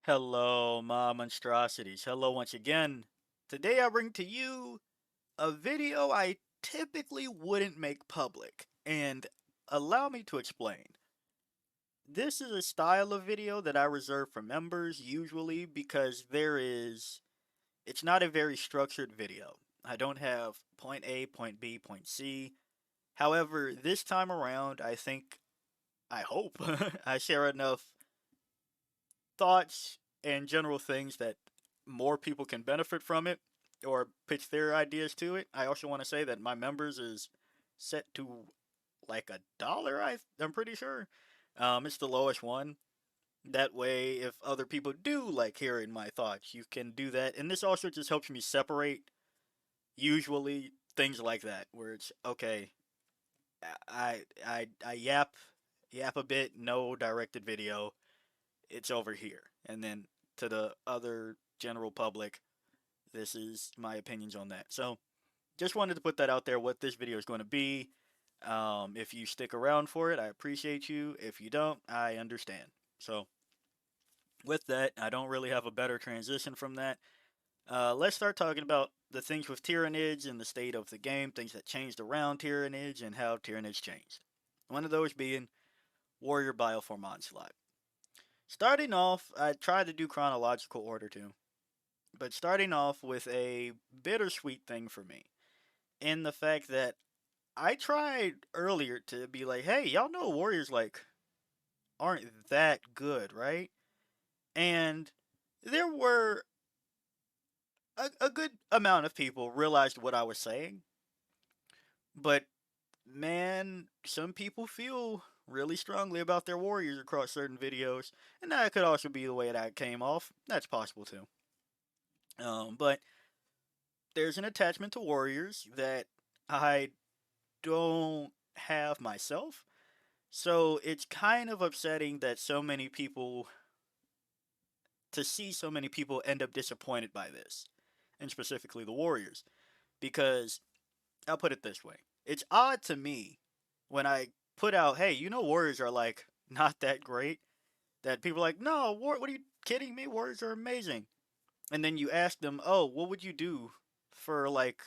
Hello, my monstrosities. Hello once again. Today I bring to you a video I typically wouldn't make public, and allow me to explain. This is a style of video that I reserve for members usually because it's not a very structured video. I don't have point A, point B, point C. However, this time around, I hope, I share enough thoughts and general things that more people can benefit from it or pitch their ideas to it. I also want to say that my members is set to like $1. I'm pretty sure. It's the lowest one. That way, if other people do like hearing my thoughts, you can do that. And this also just helps me separate usually things like that, where it's okay. I yap a bit, no directed video. It's over here, and then to the other general public, this is my opinions on that. So just wanted to put that out there, what this video is going to be. If you stick around for it, I appreciate you. If you don't, I understand. So with that, I don't really have a better transition from that. Let's start talking about the things with Tyranids and the state of the game, things that changed around Tyranids and how Tyranids changed. One of those being Warrior Bioform Onslaught. Starting off, I tried to do chronological order too, but starting off with a bittersweet thing for me, in the fact that I tried earlier to be like, hey, y'all know Warriors aren't that good, right? And there were a good amount of people realized what I was saying, but man, some people feel really strongly about their Warriors across certain videos, and that could also be the way that came off. That's possible too. But there's an attachment to Warriors that I don't have myself. So it's kind of upsetting that to see so many people end up disappointed by this, and specifically the Warriors. Because I'll put it this way, it's odd to me when I put out, hey, Warriors are like not that great, that people are like, no, what are you kidding me? Warriors are amazing. And then you ask them, oh, what would you do for like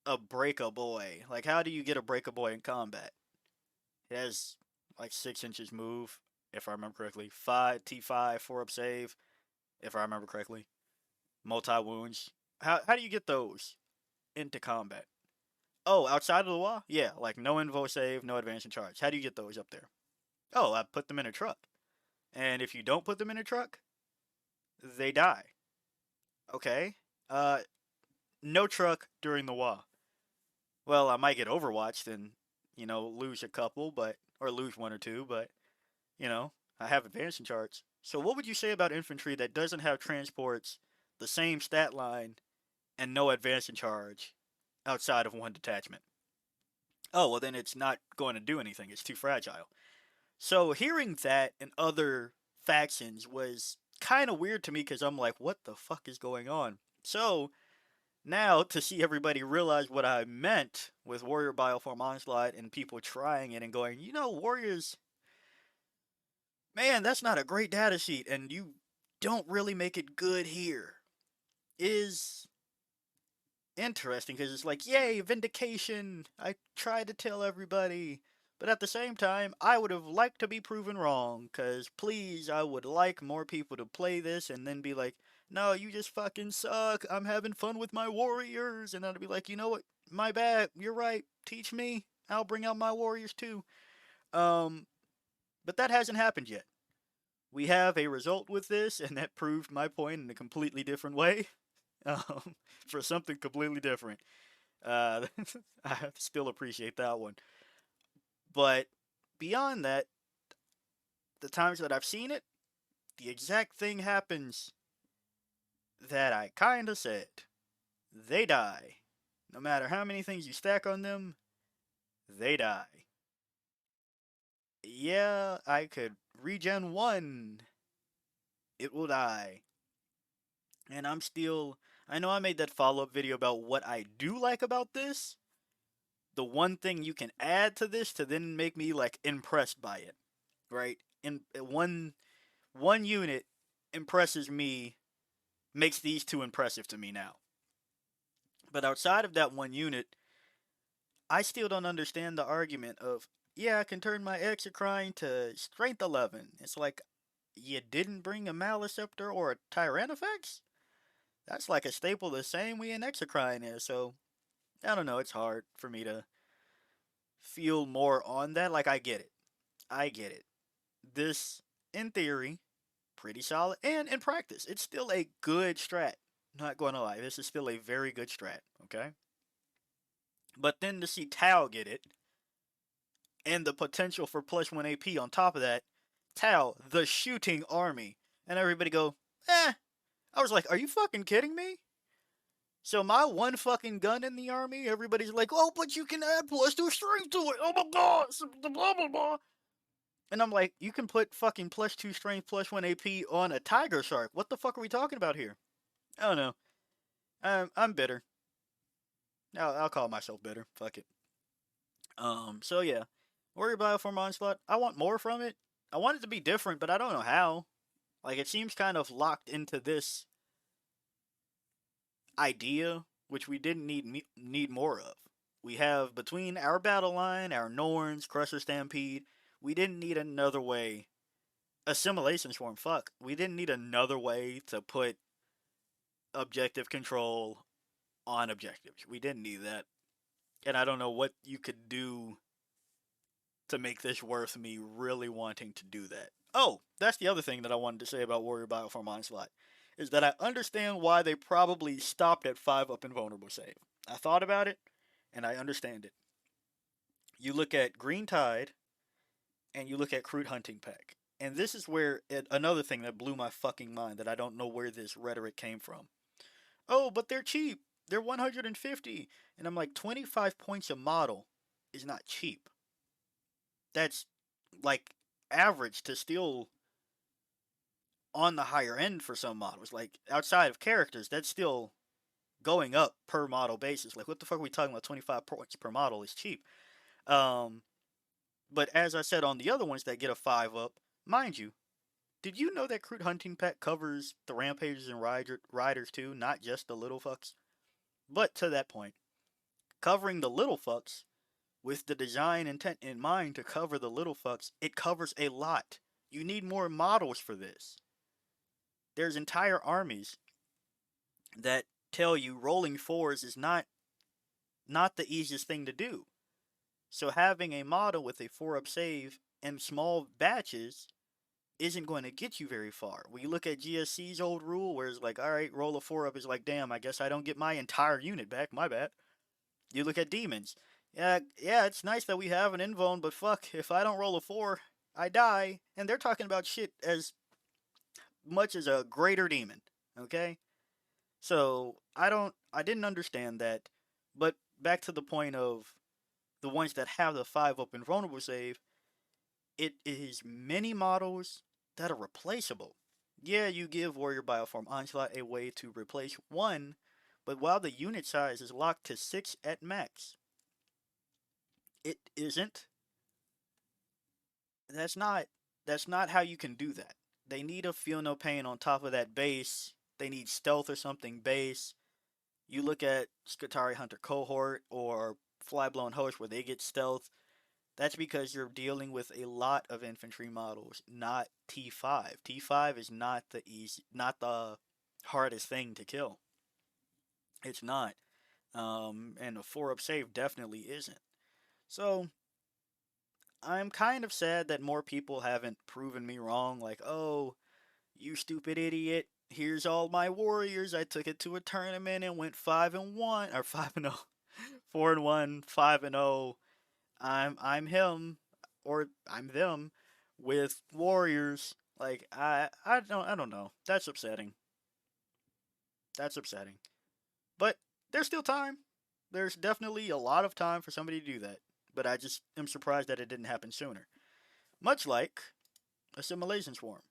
a break-a-boy? Like, how do you get a break-a-boy in combat? It has like 6 inches move, if I remember correctly. Five T5, 4-up save, if I remember correctly. Multi wounds. How do you get those into combat? Oh, outside of the wall? Yeah, like no invo save, no advance and charge. How do you get those up there? Oh, I put them in a truck. And if you don't put them in a truck, they die. Okay. Uh, no truck during the wall. Well, I might get overwatched and lose a couple, or lose one or two, but you know I have advancing charts. So what would you say about infantry that doesn't have transports, the same stat line, and no advancing charge outside of one detachment? Oh well, then it's not going to do anything. It's too fragile. So hearing that in other factions was kind of weird to me because I'm like, what the fuck is going on? So now, to see everybody realize what I meant with Warrior Bioform Onslaught and people trying it and going, Warriors, man, that's not a great data sheet, and you don't really make it good here, is interesting because it's like, yay, vindication! I tried to tell everybody. But at the same time, I would have liked to be proven wrong, because please, I would like more people to play this and then be like, no, you just fucking suck. I'm having fun with my warriors. And I'd be like, you know what? My bad. You're right. Teach me. I'll bring out my warriors too. Um, but that hasn't happened yet. We have a result with this, and that proved my point in a completely different way. Um, for something completely different. Uh, I still appreciate that one. But beyond that, the times that I've seen it, the exact thing happens that I kinda said. They die. No matter how many things you stack on them, they die. Yeah, I could regen one. It will die. And I know I made that follow up video about what I do like about this. The one thing you can add to this to then make me like impressed by it, right? In one unit impresses me, makes these two impressive to me now. But outside of that one unit, I still don't understand the argument of, yeah, I can turn my exocrine to strength 11. It's like, you didn't bring a Maliceptor or a Tyrannifex? That's like a staple the same way an exocrine is, so I don't know, it's hard for me to feel more on that. Like, I get it. I get it. This, in theory, pretty solid, and in practice, it's still a good strat. Not gonna lie, this is still a very good strat, okay? But then to see Tau get it, and the potential for plus 1 AP on top of that, Tau, the shooting army, and everybody go, eh. I was like, are you fucking kidding me? So my one fucking gun in the army, everybody's like, oh, but you can add plus 2 strength to it. Oh my god, blah blah blah. And I'm like, you can put fucking plus 2 strength, plus 1 AP on a tiger shark. What the fuck are we talking about here? I don't know. I'm bitter. I'll call myself bitter. Fuck it. So yeah. Warrior Bioform Onslaught. I want more from it. I want it to be different, but I don't know how. Like, it seems kind of locked into this idea, which we didn't need more of. We have between our battle line, our Norns, Crusher Stampede, we didn't need another way. Assimilation Swarm, fuck. We didn't need another way to put objective control on objectives. We didn't need that. And I don't know what you could do to make this worth me really wanting to do that. Oh, that's the other thing that I wanted to say about Warrior Bioform Onslaught, is that I understand why they probably stopped at 5 up invulnerable save. I thought about it, and I understand it. You look at Green Tide, and you look at Crude Hunting Pack. And this is where another thing that blew my fucking mind, that I don't know where this rhetoric came from. Oh, but they're cheap. They're 150. And I'm like, 25 points a model is not cheap. That's like average to still on the higher end for some models. Like, outside of characters, that's still going up per model basis. Like, what the fuck are we talking about? 25 points per model is cheap. Um, but as I said on the other ones that get a 5 up, mind you, did you know that Crude Hunting Pack covers the Rampagers and Riders too, not just the little fucks? But to that point, covering the little fucks with the design intent in mind to cover the little fucks, it covers a lot. You need more models for this. There's entire armies that tell you rolling 4s is not the easiest thing to do. So having a model with a 4-up save and small batches isn't going to get you very far. When you look at GSC's old rule, where it's like, alright, roll a 4-up is like, damn, I guess I don't get my entire unit back, my bad. You look at demons. Yeah, it's nice that we have an invuln, but fuck, if I don't roll a 4, I die. And they're talking about shit as much as a greater demon, okay? So, I didn't understand that. But back to the point of the ones that have the 5-up invulnerable save, it is many models that are replaceable. Yeah, you give Warrior Bioform Onslaught a way to replace 1, but while the unit size is locked to 6 at max, it isn't. That's not how you can do that. They need a Feel No Pain on top of that base. They need stealth or something base. You look at Skitarii Hunter Cohort or Flyblown Host where they get stealth. That's because you're dealing with a lot of infantry models, not T5. T5 is not the hardest thing to kill. It's not. And a 4-up save definitely isn't. So, I'm kind of sad that more people haven't proven me wrong. Like, oh, you stupid idiot. Here's all my warriors. I took it to a tournament and went 5-1 or 5-0, 4-1, 5-0. I'm him or I'm them with warriors. Like, I don't know. That's upsetting. That's upsetting. But there's still time. There's definitely a lot of time for somebody to do that. But I just am surprised that it didn't happen sooner. Much like Assimilation Swarm.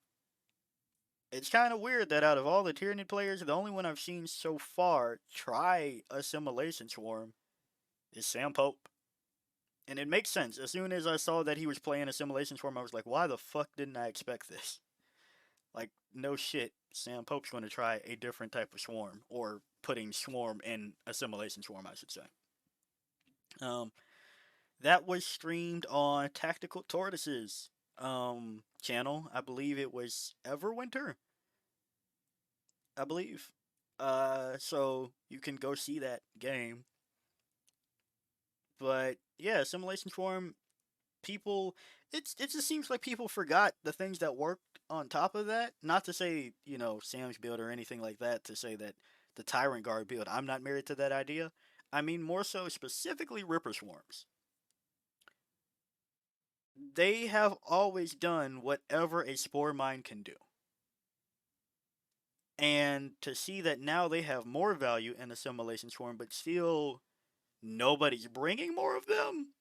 It's kind of weird that out of all the Tyranid players, the only one I've seen so far try Assimilation Swarm is Sam Pope. And it makes sense. As soon as I saw that he was playing Assimilation Swarm, I was like, why the fuck didn't I expect this? Like, no shit, Sam Pope's going to try a different type of swarm, or putting swarm in assimilation swarm, I should say. Um, that was streamed on Tactical Tortoises channel. I believe it was Everwinter. I believe. So you can go see that game. But yeah, Assimilation Swarm, people, it just seems like people forgot the things that worked on top of that. Not to say, Sam's build or anything like that, to say that the Tyrant Guard build, I'm not married to that idea. I mean more so specifically Ripper Swarms. They have always done whatever a Spore Mine can do. And to see that now they have more value in Assimilation Swarm, but still nobody's bringing more of them?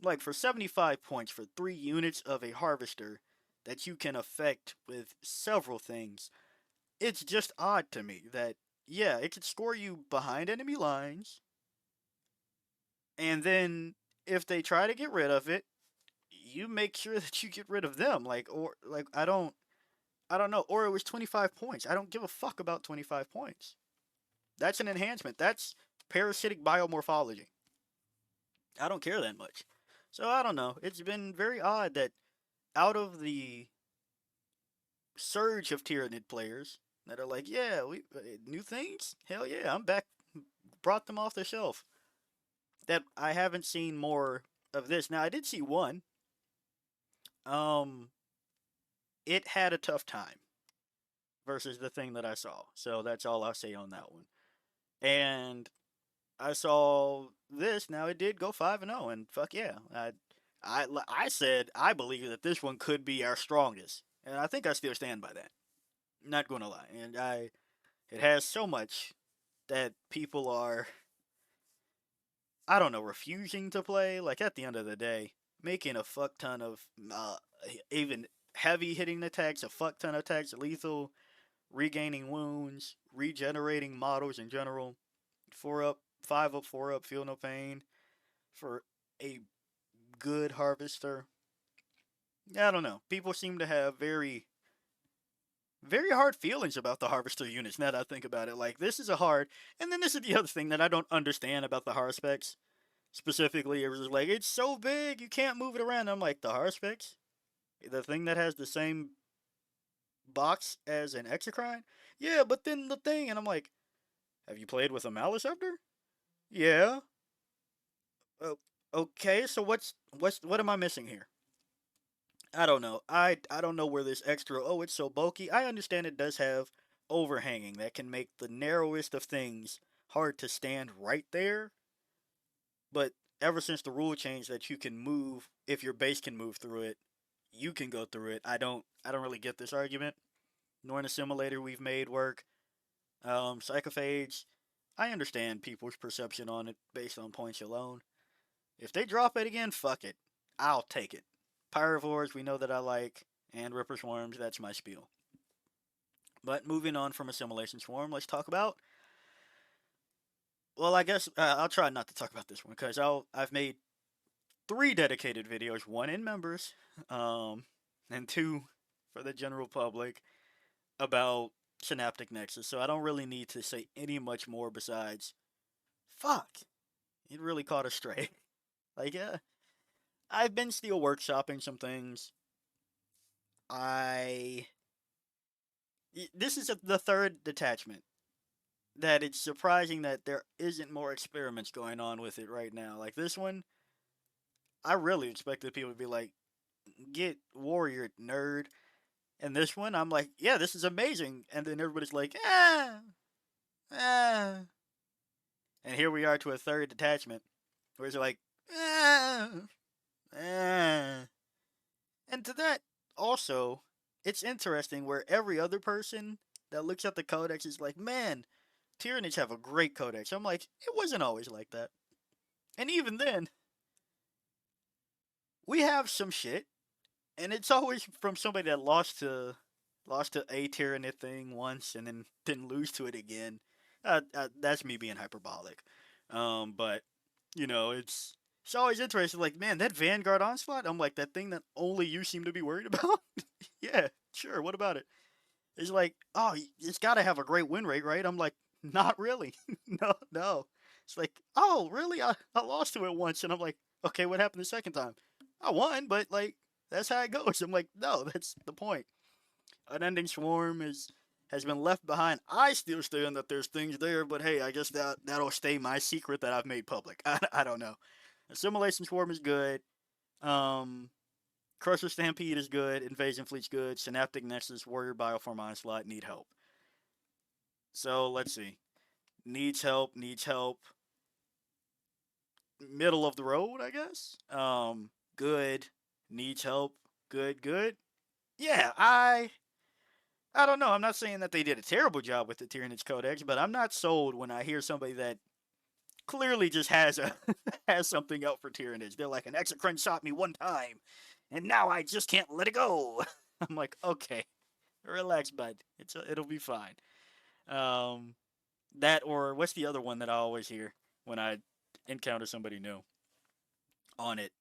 Like, for 75 points for 3 units of a Harvester that you can affect with several things, it's just odd to me that, yeah, it could score you behind enemy lines, and then if they try to get rid of it, you make sure that you get rid of them. I don't know. Or it was 25 points. I don't give a fuck about 25 points. That's an enhancement. That's parasitic biomorphology. I don't care that much. So I don't know. It's been very odd that out of the surge of Tyranid players that are like, yeah, we new things. Hell yeah, I'm back. Brought them off the shelf. That I haven't seen more of this. Now I did see one. Um, it had a tough time versus the thing that I saw. So that's all I'll say on that one. And I saw this. Now it did go 5-0, and fuck yeah, I said I believe that this one could be our strongest, and I think I still stand by that. Not gonna lie, and it has so much that people are, I don't know, refusing to play. Like, at the end of the day, making a fuck ton of even heavy hitting attacks, a fuck ton of attacks, lethal, regaining wounds, regenerating models in general, 4 up, 5 up, 4 up, feel no pain for a good harvester. I don't know. People seem to have very, very hard feelings about the harvester units now that I think about it. Like, this is a hard, and then this is the other thing that I don't understand about the hard specs. Specifically, it was like, it's so big, you can't move it around. I'm like, the hard specs? The thing that has the same box as an exocrine? Yeah, but then the thing, and I'm like, have you played with a Maliceptor? Yeah. Oh, okay, so what am I missing here? I don't know. I don't know where this extra, oh, it's so bulky. I understand it does have overhanging that can make the narrowest of things hard to stand right there. But ever since the rule change that you can move, if your base can move through it, you can go through it. I don't really get this argument. Norn assimilator we've made work. Psychophage, I understand people's perception on it based on points alone. If they drop it again, fuck it. I'll take it. Pyrovores, we know that I like, and Ripper Swarms, that's my spiel. But moving on from Assimilation Swarm, let's talk about. Well, I guess I'll try not to talk about this one because I've made 3 dedicated videos, one in members, um, and 2 for the general public about Synaptic Nexus. So I don't really need to say any much more besides, fuck, it really caught a stray. Like, I've been still workshopping some things. I This is the third detachment that it's surprising that there isn't more experiments going on with it right now. Like, this one, I really expected people to be like, get warrior, nerd. And this one, I'm like, yeah, this is amazing. And then everybody's like, ah, ah. And here we are to a third detachment where it's like, ah, ah. And to that, also, it's interesting where every other person that looks at the codex is like, man, Tyranids have a great codex. I'm like, it wasn't always like that. And even then, we have some shit, and it's always from somebody that lost to a Tyranid thing once and then didn't lose to it again. That's me being hyperbolic. But it's always interesting. Like, man, that Vanguard onslaught. I'm like, that thing that only you seem to be worried about. Yeah, sure. What about it? It's like, oh, it's got to have a great win rate, right? I'm like, not really. No, no. It's like, oh, really? I lost to it once, and I'm like, okay, what happened the second time? I won, but like that's how it goes. I'm like, no, that's the point. Unending Swarm has been left behind. I still stand that there's things there, but hey, I guess that'll stay my secret that I've made public. I don't know. Assimilation Swarm is good. Um, Crusher Stampede is good. Invasion Fleet's good. Synaptic Nexus, Warrior Bioform Onslaught need help. So let's see. Needs help. Needs help. Middle of the road, I guess. Good. Needs help. Good. Good. Yeah, I don't know. I'm not saying that they did a terrible job with the Tyranids Codex, but I'm not sold when I hear somebody that clearly just has a has something out for Tyranids. They're like, an exocrine shot me one time, and now I just can't let it go. I'm like, okay, relax, bud. It'll be fine. Um, that or what's the other one that I always hear when I encounter somebody new on it?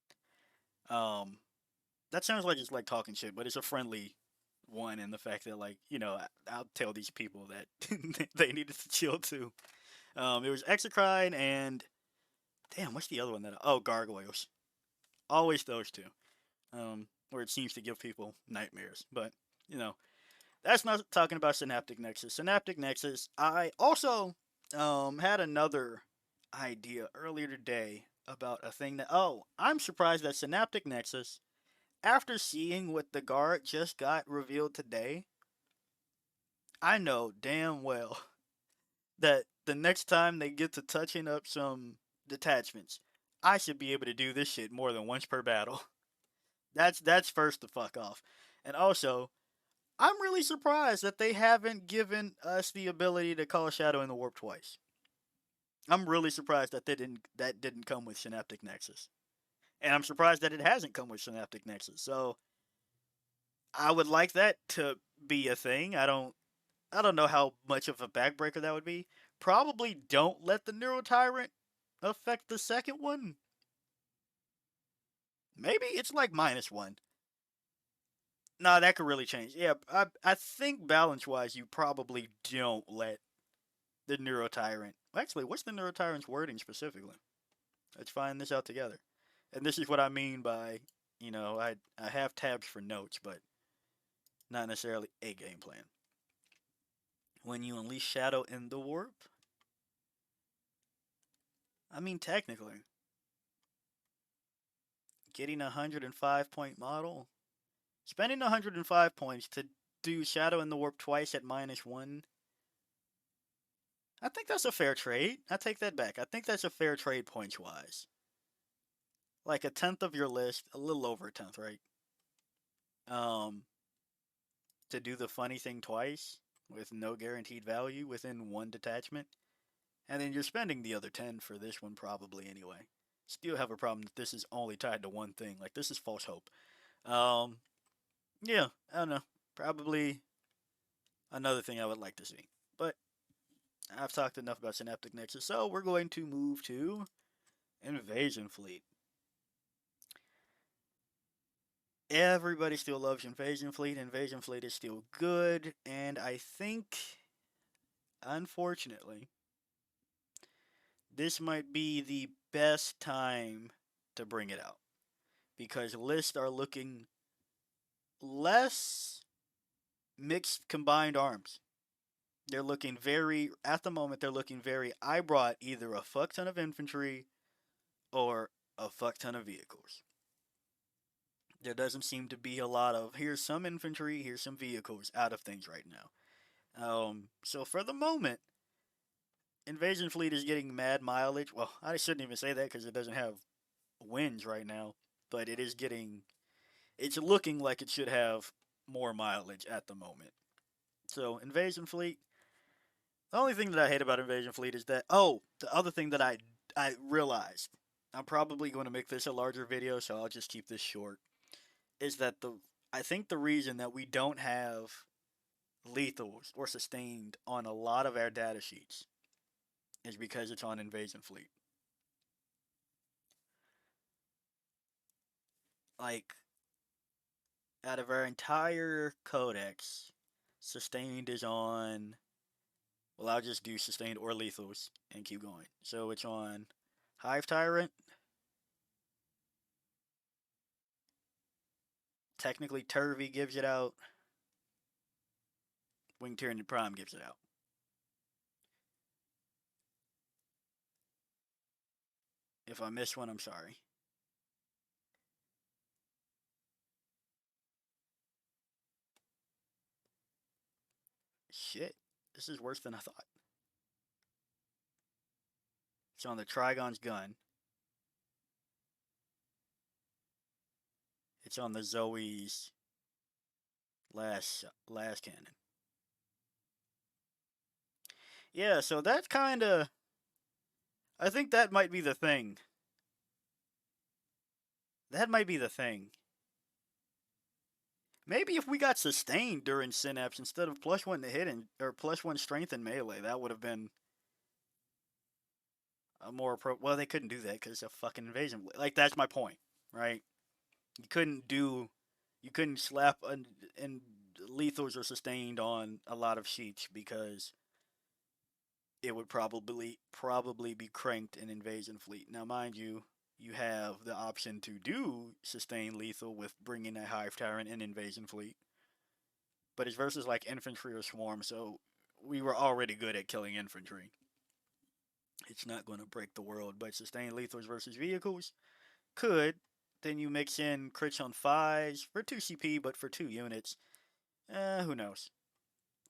Um, that sounds like it's like talking shit, but it's a friendly one in the fact that like I'll tell these people that they needed to chill too. It was Exocrine and damn, what's the other one that? Oh, Gargoyles. Always those two. Where it seems to give people nightmares, but you know that's not talking about Synaptic Nexus. Synaptic Nexus. I also had another idea earlier today about a thing that I'm surprised that Synaptic Nexus, after seeing what the guard just got revealed today, I know damn well that the next time they get to touching up some detachments, I should be able to do this shit more than once per battle. That's first to fuck off. And also, I'm really surprised that they haven't given us the ability to call Shadow in the Warp twice. I'm really surprised that that didn't come with Synaptic Nexus. And I'm surprised that it hasn't come with Synaptic Nexus. So I would like that to be a thing. I don't know how much of a backbreaker that would be. Probably don't let the Neuro Tyrant affect the second one. Maybe it's like -1. Nah, that could really change. Yeah, I think balance wise, you probably don't let the Neuro Tyrant. Actually, what's the Neuro Tyrant's wording specifically? Let's find this out together. And this is what I mean by, I have tabs for notes, but not necessarily a game plan. When you unleash Shadow in the Warp, I mean technically, getting a 105-point model, spending 105 points to do Shadow in the Warp twice at -1. I think that's a fair trade. I take that back. I think that's a fair trade points wise. Like a tenth of your list, a little over a tenth, right? Um, to do the funny thing twice with no guaranteed value within one detachment, and then you're spending the other 10 for this one probably anyway. Still have a problem that this is only tied to one thing. Like this is false hope. Um, yeah, I don't know. Probably another thing I would like to see. But I've talked enough about Synaptic Nexus, so we're going to move to Invasion Fleet. Everybody still loves Invasion Fleet. Invasion Fleet is still good, and I think, unfortunately, this might be the best time to bring it out because lists are looking less mixed combined arms. They're looking very, at the moment, they're looking very, I brought either a fuck ton of infantry or a fuck ton of vehicles. There doesn't seem to be a lot of, here's some infantry, here's some vehicles out of things right now. So for the moment, Invasion Fleet is getting mad mileage. Well, I shouldn't even say that because it doesn't have wins right now, but it is getting, it's looking like it should have more mileage at the moment. So Invasion Fleet, the only thing that I hate about Invasion Fleet is that, the other thing that I realized, I'm probably going to make this a larger video, so I'll just keep this short, is that I think the reason that we don't have lethals or sustained on a lot of our data sheets is because it's on Invasion Fleet. Like, out of our entire codex, Sustained is on. Well, I'll just do sustained or lethals and keep going. So it's on Hive Tyrant. Technically, Turvy gives it out. Wing Tyranid Prime gives it out. If I miss one, I'm sorry. Shit. This is worse than I thought. It's on the Trigon's gun. It's on the Zoe's last cannon. Yeah, so that's kind of. I think that might be the thing. That might be the thing. Maybe if we got sustained during Synapse instead of +1 to hit and or +1 strength in melee, that would have been a more well, they couldn't do that because it's a fucking invasion. Like that's my point, right? You couldn't slap and lethals or sustained on a lot of sheets because it would probably be cranked in invasion fleet. Now, mind you, you have the option to do sustain lethal with bringing a Hive Tyrant in invasion fleet, but it's versus like infantry or swarm, so we were already good at killing infantry. It's not going to break the world, but sustain lethals versus vehicles could. Then you mix in crits on 5s for 2 CP, but for 2 units. Who knows?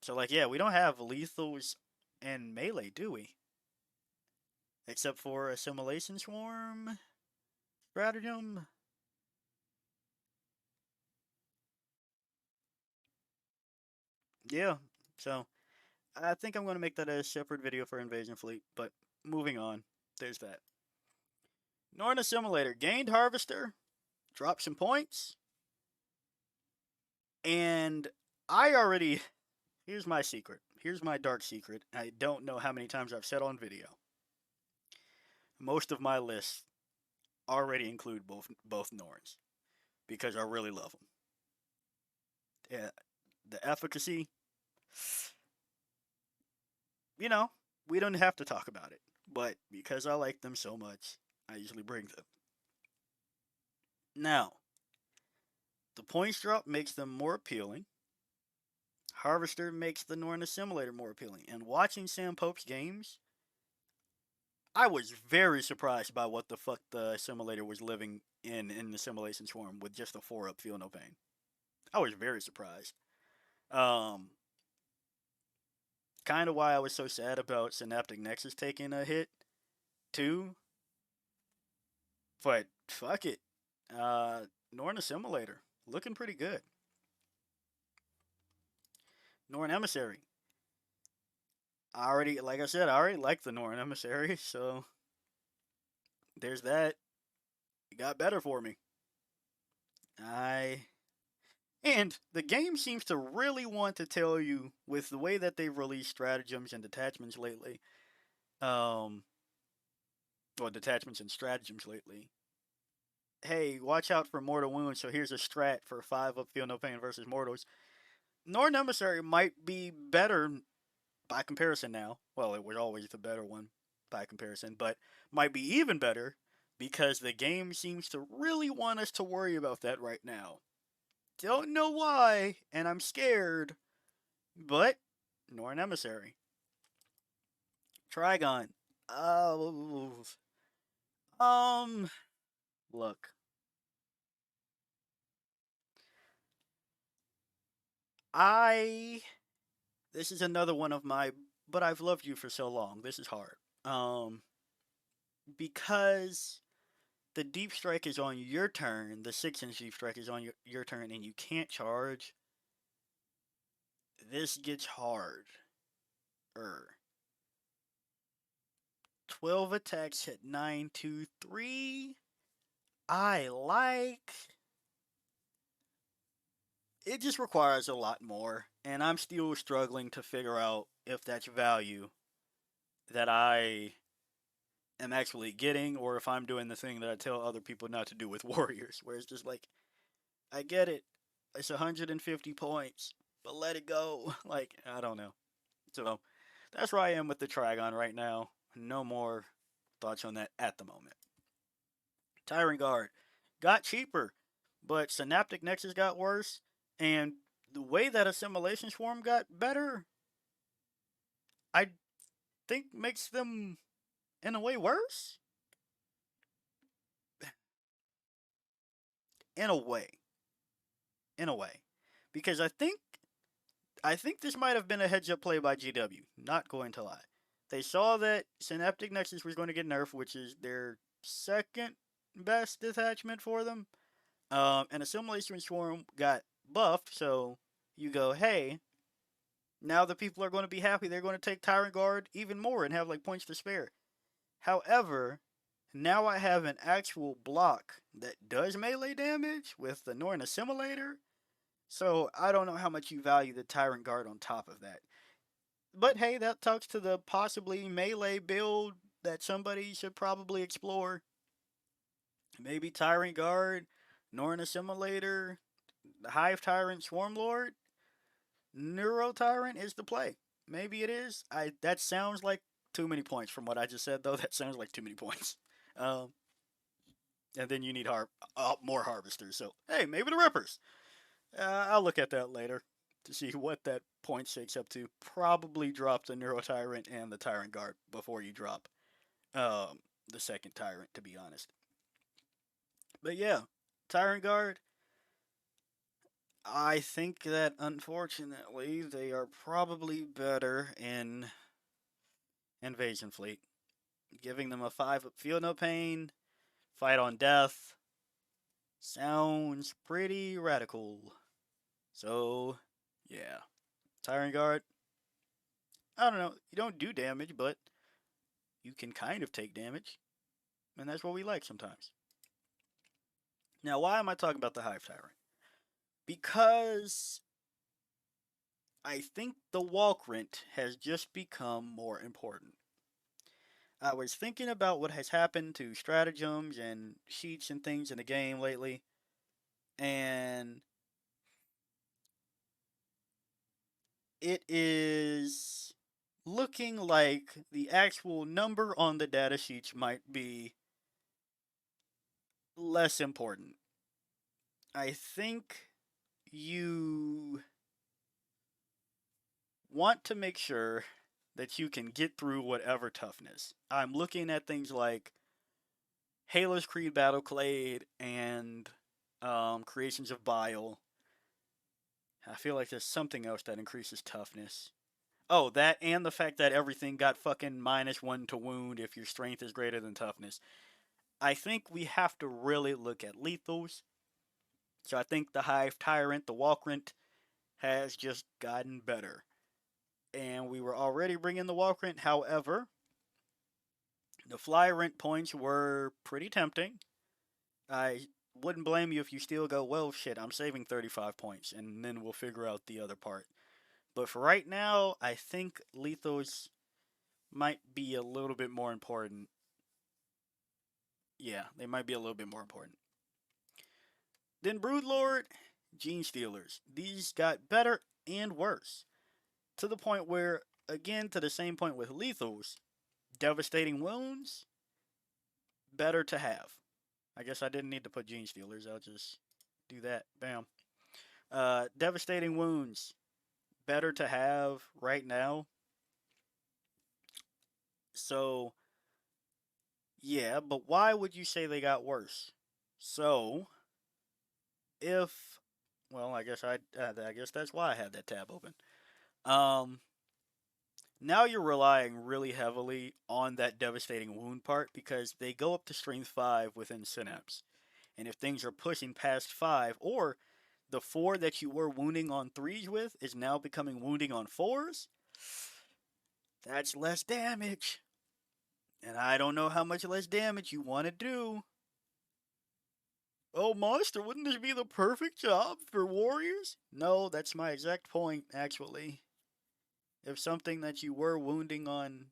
So, like, yeah, we don't have lethals and melee, do we? Except for Assimilation Swarm Stratagem. Yeah, so I think I'm going to make that a separate video for Invasion Fleet, but moving on, there's that. Norn Assimilator, gained Harvester, dropped some points, and I already. Here's my secret. Here's my dark secret. I don't know how many times I've said on video. Most of my lists already include both Norns because I really love them. Yeah, the efficacy, you know, we don't have to talk about it, but because I like them so much, I usually bring them. Now, the points drop makes them more appealing. Harvester makes the Norn Assimilator more appealing. And watching Sam Pope's games, I was very surprised by what the fuck the Assimilator was living in the Assimilation Swarm with just a 4-up Feel No Pain. I was very surprised. Um, kind of why I was so sad about Synaptic Nexus taking a hit, too. But fuck it. Norn Assimilator, looking pretty good. Norn Emissary. Like I said, I already like the Norn Emissary, so there's that. It got better for me. I and the game seems to really want to tell you with the way that they've released stratagems and detachments lately. Um or detachments and stratagems lately. Hey, watch out for mortal wounds, so here's a strat for 5-up Feel No Pain versus mortals. Norn Emissary might be better by comparison now. Well, it was always the better one by comparison, but might be even better because the game seems to really want us to worry about that right now. Don't know why, and I'm scared, but Norn Emissary. Trigon. Oh. Look. I. This is another one of my. But I've loved you for so long. This is hard. Because the deep strike is on your turn, the 6-inch deep strike is on your turn, and you can't charge, this gets hard. 12 attacks hit 923. I like. It just requires a lot more, and I'm still struggling to figure out if that's value that I am actually getting, or if I'm doing the thing that I tell other people not to do with warriors, where it's just like, I get it, it's 150 points, but let it go. Like, I don't know. So that's where I am with the Trigon right now. No more thoughts on that at the moment. Tyrant Guard got cheaper, but Synaptic Nexus got worse, and the way that Assimilation Swarm got better, I think makes them in a way worse. In a way, in a way, because I think this might have been a heads up play by GW. Not going to lie, they saw that Synaptic Nexus was going to get nerfed, which is their second best detachment for them. And Assimilation Swarm got buffed, so you go, hey, now the people are going to be happy. They're going to take Tyrant Guard even more and have like points to spare. However, now I have an actual block that does melee damage with the Norn assimilator. So I don't know how much you value the Tyrant Guard on top of that. But hey, that talks to the possibly melee build that somebody should probably explore. Maybe Tyrant Guard, Norn assimilator, the Hive Tyrant, Swarm Lord, Neuro Tyrant is the play. Maybe it is. That sounds like too many points from what I just said, though. That sounds like too many points. Um, and then you need more harvesters. So hey, maybe the Rippers. I'll look at that later to see what that point shakes up to. Probably drop the Neuro Tyrant and the Tyrant Guard before you drop the second Tyrant, to be honest. But yeah, Tyrant Guard. I think that unfortunately they are probably better in Invasion Fleet. Giving them a 5 feel no pain, fight on death sounds pretty radical. So, yeah. Tyrant Guard, I don't know. You don't do damage, but you can kind of take damage. And that's what we like sometimes. Now, why am I talking about the Hive Tyrant? Because I think the Walkrent has just become more important. I was thinking about what has happened to stratagems and sheets and things in the game lately, and it is looking like the actual number on the data sheets might be less important. I think you want to make sure that you can get through whatever toughness. I'm looking at things like Halo's Creed Battleclade and Creations of Bile. I feel like there's something else that increases toughness. Oh, that and the fact that everything got fucking -1 to wound if your strength is greater than toughness. I think we have to really look at lethals. So I think the Hive Tyrant, the Walkrent, has just gotten better. And we were already bringing the Walkrent. However, the Fly Rent points were pretty tempting. I wouldn't blame you if you still go, well, shit, I'm saving 35 points, and then we'll figure out the other part. But for right now, I think lethals might be a little bit more important. Yeah, they might be a little bit more important. Then Broodlord, Genestealers. These got better and worse. To the point where, again, to the same point with lethals, devastating wounds, better to have. I guess I didn't need to put Genestealers, I'll just do that. Bam. Devastating wounds, better to have right now. So, yeah, but why would you say they got worse? So, if well, I guess that's why I had that tab open. Um, Now you're relying really heavily on that devastating wound part because they go up to strength 5 within Synapse. And if things are pushing past 5, or the 4 that you were wounding on 3s with is now becoming wounding on 4s, that's less damage. And I don't know how much less damage you want to do. Oh, Monster, wouldn't this be the perfect job for warriors? No, that's my exact point, actually. If something that you were wounding on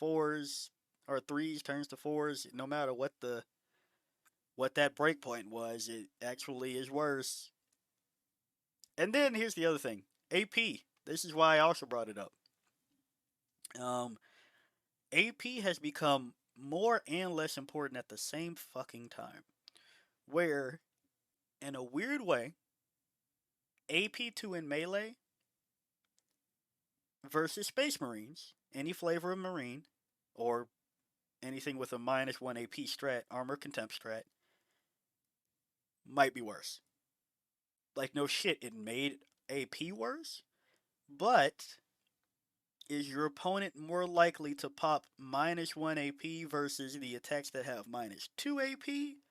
4s or 3s turns to 4s, no matter what that breakpoint was, it actually is worse. And then here's the other thing. AP. This is why I also brought it up. Um, AP has become more and less important at the same fucking time. Where, in a weird way, AP2 in Melee versus Space Marines, any flavor of Marine, or anything with a -1 AP strat, armor contempt strat, might be worse. Like, no shit, it made AP worse? But is your opponent more likely to pop -1 AP versus the attacks that have -2 AP,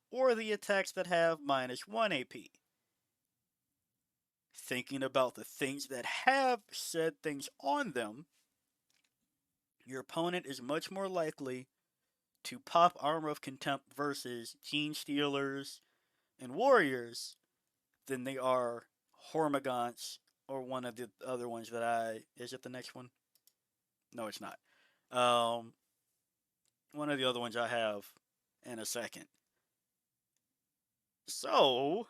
or the attacks that have -1 AP? Thinking about the things that have said things on them, your opponent is much more likely to pop Armor of Contempt versus Genestealers and Warriors than they are Hormagaunts or one of the other ones that I. Is it the next one? No, it's not. Um, One of the other ones I have in a second. So,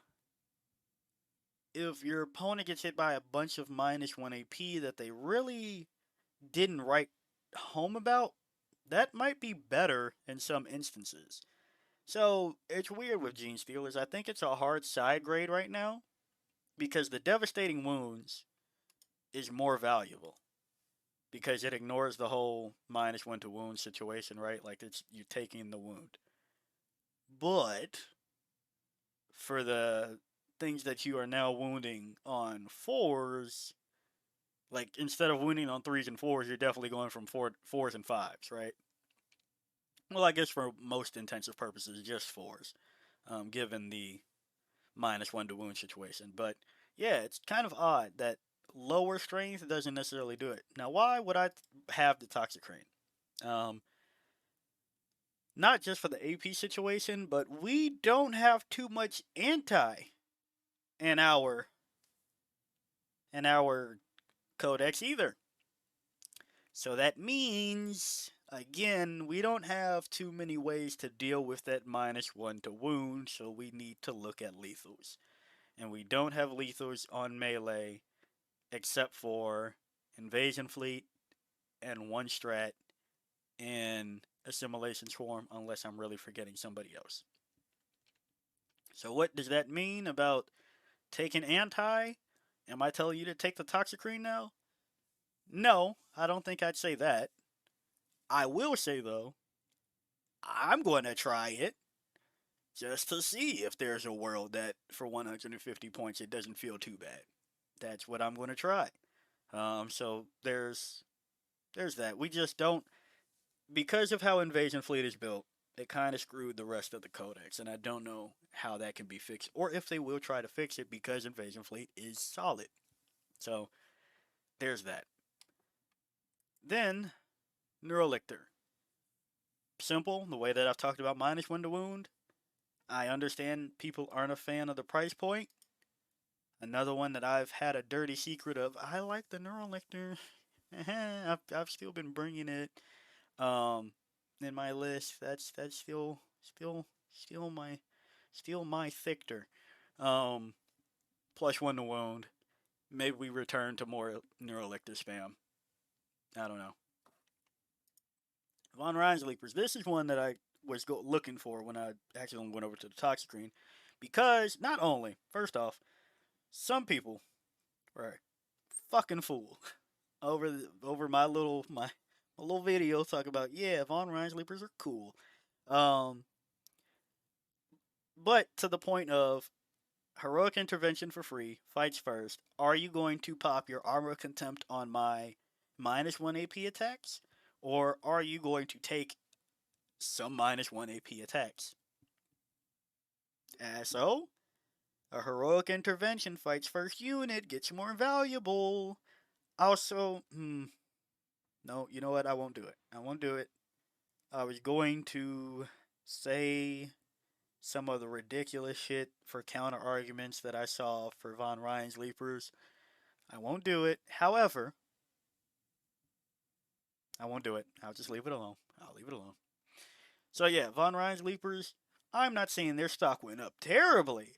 if your opponent gets hit by a bunch of -1 AP that they really didn't write home about, that might be better in some instances. So, it's weird with Genestealers. I think it's a hard side grade right now because the devastating wounds is more valuable because it ignores the whole -1 to wound situation, right? Like it's you taking the wound. But for the things that you are now wounding on fours, like instead of wounding on threes and fours, you're definitely going from fours and fives, right? Well, I guess for most intensive purposes, just fours, given the -1 to wound situation. But yeah, it's kind of odd that lower strength doesn't necessarily do it. Now, why would I have the Toxic Crane? Um, Not just for the AP situation, but we don't have too much anti in our in our codex either. So that means again, we don't have too many ways to deal with that -1 to wound, so we need to look at lethals. And we don't have lethals on melee except for Invasion Fleet and one strat in Assimilation Swarm, unless I'm really forgetting somebody else. So what does that mean about taking anti? Am I telling you to take the Toxicrene now? No, I don't think I'd say that. I will say though, I'm going to try it just to see if there's a world that for 150 points it doesn't feel too bad. That's what I'm going to try. So there's that. We just don't because of how Invasion Fleet is built. It kind of screwed the rest of the codex, and I don't know how that can be fixed, or if they will try to fix it because Invasion Fleet is solid. So there's that. Then Neurolictor. Simple, the way that I've talked about -1 to wound. I understand people aren't a fan of the price point. Another one that I've had a dirty secret of. I like the Neurolictor. I've still been bringing it um, in my list. That's still my Thictor. Um, +1 to wound. Maybe we return to more Neurolictor spam. I don't know. Von Rheinsleepers. This is one that I was looking for when I actually went over to the Toxicrene. Because, not only, first off, some people were fucking fool over my little video talking about, yeah, Von Rheinsleepers are cool. Um, but to the point of heroic intervention for free, fights first. Are you going to pop your armor contempt on my -1 AP attacks? Or are you going to take some -1 AP attacks? So, a heroic intervention fights first unit gets more valuable. Also, no, you know what? I won't do it. I won't do it. I was going to say some of the ridiculous shit for counter arguments that I saw for Von Ryan's Leapers. I won't do it. However, I won't do it. I'll just leave it alone. I'll leave it alone. So yeah, Von Ryan's Leapers. I'm not saying their stock went up terribly.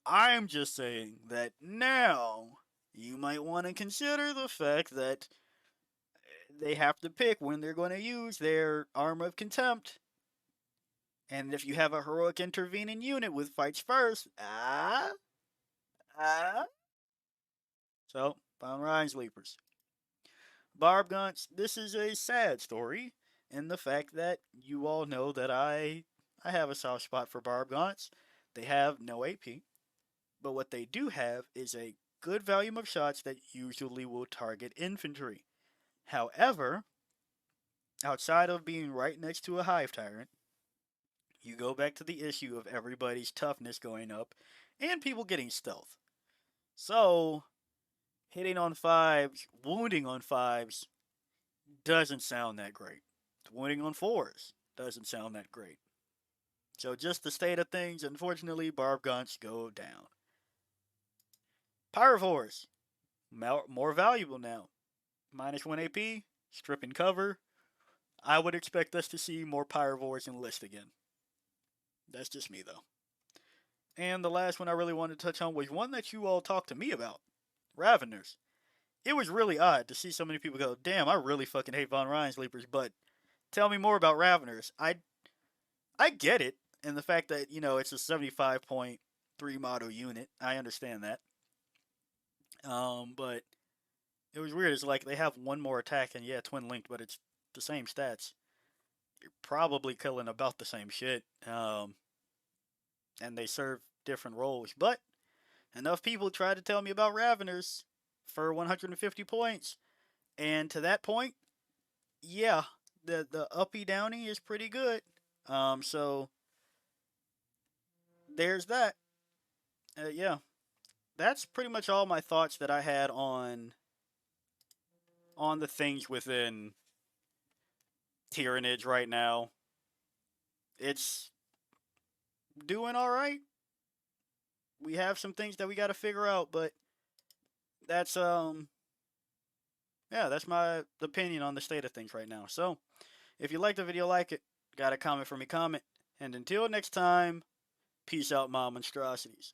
I'm just saying that now you might want to consider the fact that they have to pick when they're going to use their Armor of Contempt. And if you have a heroic intervening unit with fights first, so, Von Ryan's Leapers. Barb Guns, this is a sad story in the fact that you all know that I have a soft spot for Barb Gaunts. They have no AP, but what they do have is a good volume of shots that usually will target infantry. However, outside of being right next to a Hive Tyrant, you go back to the issue of everybody's toughness going up and people getting stealth. So, hitting on fives, wounding on fives doesn't sound that great. Wounding on fours doesn't sound that great. So, just the state of things, unfortunately, Barb Guns go down. Pyrovores, more valuable now. -1 AP, stripping cover. I would expect us to see more Pyrovores in list again. That's just me, though. And the last one I really wanted to touch on was one that you all talked to me about. Raveners. It was really odd to see so many people go, damn, I really fucking hate Von Ryan's Leapers, but tell me more about Raveners. I get it, and the fact that, it's a 75.3 model unit. I understand that. But it was weird. It's like they have one more attack, and yeah, twin linked, but it's the same stats. You're probably killing about the same shit. And they serve different roles. But enough people tried to tell me about Raveners for 150 points. And to that point, yeah, the uppy downy is pretty good. So there's that. Yeah, that's pretty much all my thoughts that I had on the things within Tyranids right now. It's doing all right. We have some things that we got to figure out, but that's yeah, that's my opinion on the state of things right now. So, if you like the video, like it. Got a comment for me, comment. And until next time, peace out, my monstrosities.